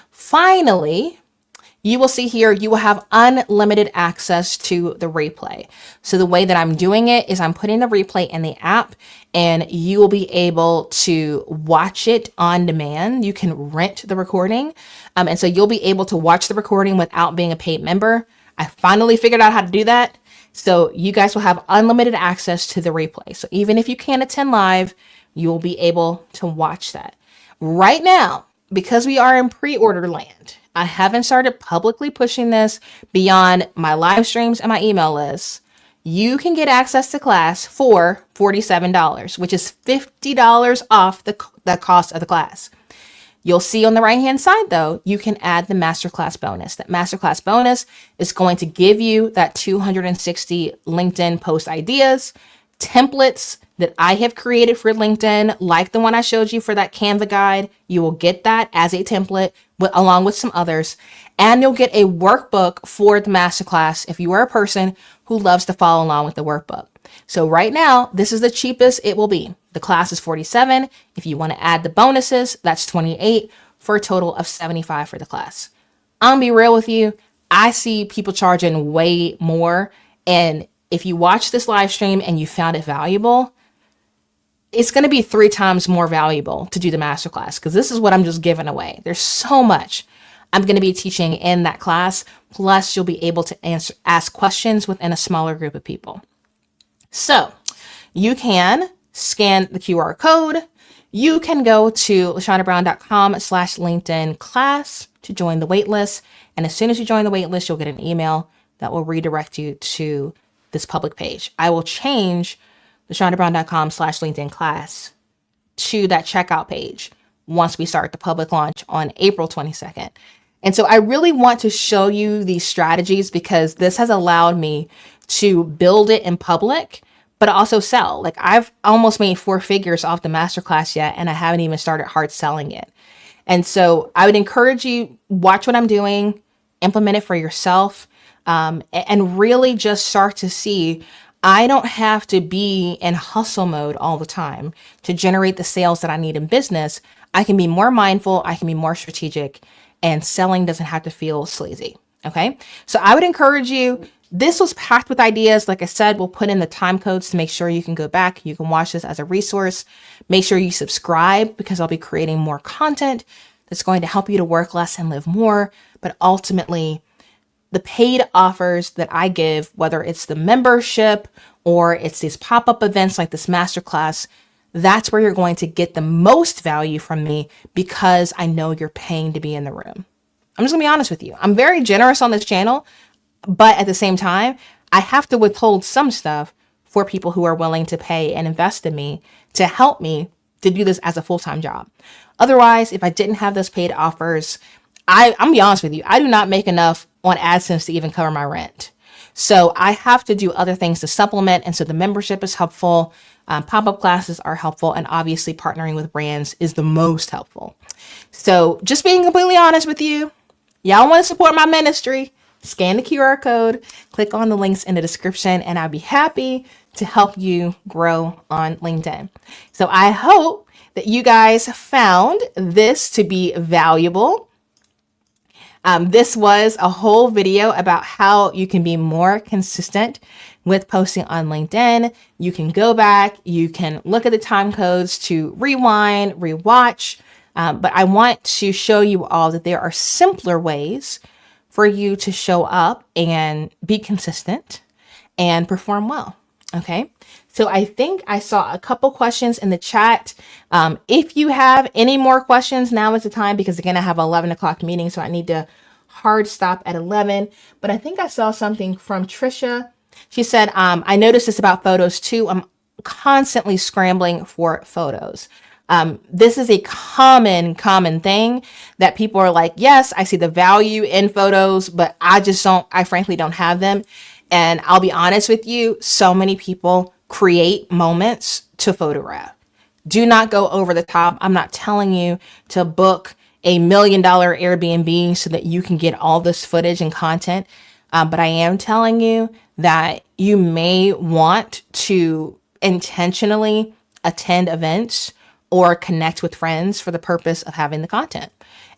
Finally, you will see here, you will have unlimited access to the replay. So the way that I'm doing it is I'm putting the replay in the app and you will be able to watch it on demand. You can rent the recording. And so you'll be able to watch the recording without being a paid member. I finally figured out how to do that. So you guys will have unlimited access to the replay. So even if you can't attend live, you will be able to watch that. Right now, because we are in pre-order land, I haven't started publicly pushing this beyond my live streams and my email lists. You can get access to class for $47, which is $50 off the cost of the class. You'll see on the right-hand side, though, you can add the masterclass bonus. That masterclass bonus is going to give you that 260 LinkedIn post ideas, templates that I have created for LinkedIn, like the one I showed you for that Canva guide. You will get that as a template along with some others. And you'll get a workbook for the masterclass if you are a person who loves to follow along with the workbook. So right now, this is the cheapest it will be. The class is $47. If you want to add the bonuses, that's $28 for a total of $75 for the class. I'll be real with you. I see people charging way more. And if you watch this live stream and you found it valuable, it's going to be 3 times more valuable to do the masterclass because this is what I'm just giving away. There's so much I'm going to be teaching in that class. Plus, you'll be able to ask questions within a smaller group of people. So you can scan the QR code. You can go to lashondabrown.com/LinkedIn class to join the waitlist. And as soon as you join the waitlist, you'll get an email that will redirect you to this public page. I will change lashondabrown.com/LinkedIn class to that checkout page once we start the public launch on April 22nd. And so I really want to show you these strategies because this has allowed me to build it in public, but also sell. Like I've almost made 4 figures off the masterclass yet, and I haven't even started hard selling it. And so I would encourage you, watch what I'm doing, implement it for yourself, and really just start to see I don't have to be in hustle mode all the time to generate the sales that I need in business. I can be more mindful. I can be more strategic, and selling doesn't have to feel sleazy. Okay. So I would encourage you. This was packed with ideas. Like I said, we'll put in the time codes to make sure you can go back. You can watch this as a resource. Make sure you subscribe because I'll be creating more content that's going to help you to work less and live more. But ultimately, the paid offers that I give, whether it's the membership or it's these pop-up events like this masterclass, that's where you're going to get the most value from me because I know you're paying to be in the room. I'm just gonna be honest with you. I'm very generous on this channel, but at the same time, I have to withhold some stuff for people who are willing to pay and invest in me to help me to do this as a full-time job. Otherwise, if I didn't have those paid offers, I'm gonna be honest with you, I do not make enough on AdSense to even cover my rent. So I have to do other things to supplement. And so the membership is helpful. Pop-up classes are helpful. And obviously partnering with brands is the most helpful. So just being completely honest with you, y'all want to support my ministry, scan the QR code, click on the links in the description, and I'll be happy to help you grow on LinkedIn. So I hope that you guys found this to be valuable. This was a whole video about how you can be more consistent with posting on LinkedIn. You can go back, you can look at the time codes to rewind, rewatch, but I want to show you all that there are simpler ways for you to show up and be consistent and perform well. Okay, so I think I saw a couple questions in the chat. If you have any more questions, now is the time, because again, I have 11 o'clock meeting, so I need to hard stop at 11. But I think I saw something from Trisha. She said, I noticed this about photos too. I'm constantly scrambling for photos. This is a common thing that people are like, yes, I see the value in photos, but I frankly don't have them. And I'll be honest with you, so many people create moments to photograph. Do not go over the top. I'm not telling you to book $1 million Airbnb so that you can get all this footage and content. But I am telling you that you may want to intentionally attend events or connect with friends for the purpose of having the content.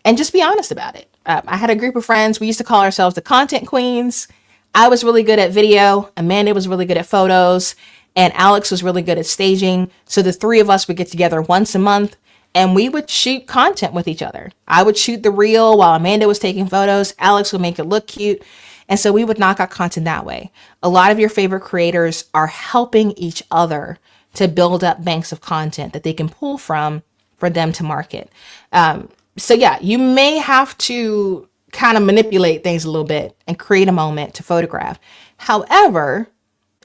And just be honest about it. I had a group of friends. We used to call ourselves the content queens. I was really good at video. Amanda was really good at photos. And Alex was really good at staging. So the three of us would get together once a month and we would shoot content with each other. I would shoot the reel while Amanda was taking photos. Alex would make it look cute. And so we would knock out content that way. A lot of your favorite creators are helping each other to build up banks of content that they can pull from for them to market. So yeah, you may have to kind of manipulate things a little bit and create a moment to photograph. However,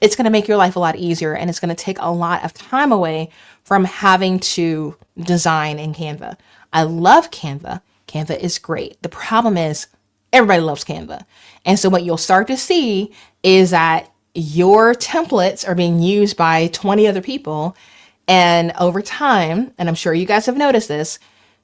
it's going to make your life a lot easier, and it's going to take a lot of time away from having to design in Canva. I love Canva. Canva is great. The problem is everybody loves Canva. And so what you'll start to see is that your templates are being used by 20 other people. And over time, and I'm sure you guys have noticed this,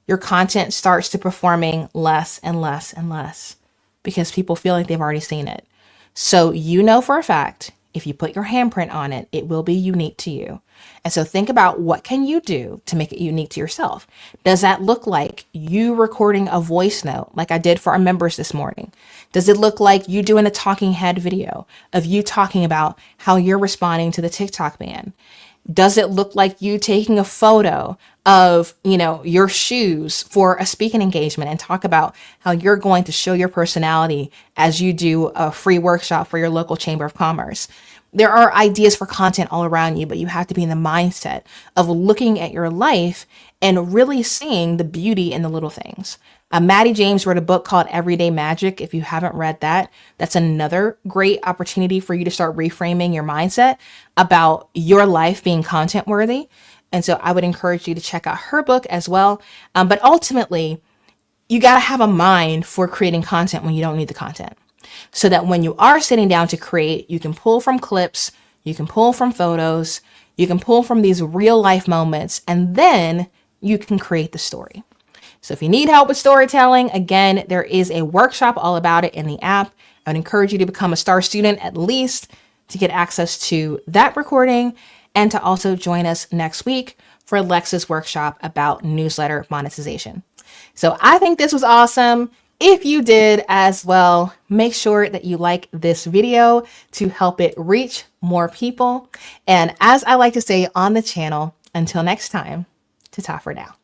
your content starts to performing less and less and less because people feel like they've already seen it. So you know for a fact, if you put your handprint on it, it will be unique to you. And so think about, what can you do to make it unique to yourself? Does that look like you recording a voice note like I did for our members this morning? Does it look like you doing a talking head video of you talking about how you're responding to the TikTok ban? Does it look like you taking a photo of, your shoes for a speaking engagement and talk about how you're going to show your personality as you do a free workshop for your local chamber of commerce? There are ideas for content all around you, but you have to be in the mindset of looking at your life and really seeing the beauty in the little things. Maddie James wrote a book called Everyday Magic. If you haven't read that, that's another great opportunity for you to start reframing your mindset about your life being content worthy. And so I would encourage you to check out her book as well. But ultimately, you got to have a mind for creating content when you don't need the content, so that when you are sitting down to create, you can pull from clips, you can pull from photos, you can pull from these real life moments, and then you can create the story. So if you need help with storytelling, again, there is a workshop all about it in the app. I would encourage you to become a star student at least to get access to that recording, and to also join us next week for Lex's workshop about newsletter monetization. So I think this was awesome. If you did as well, make sure that you like this video to help it reach more people. And as I like to say on the channel, until next time, ta-ta for now.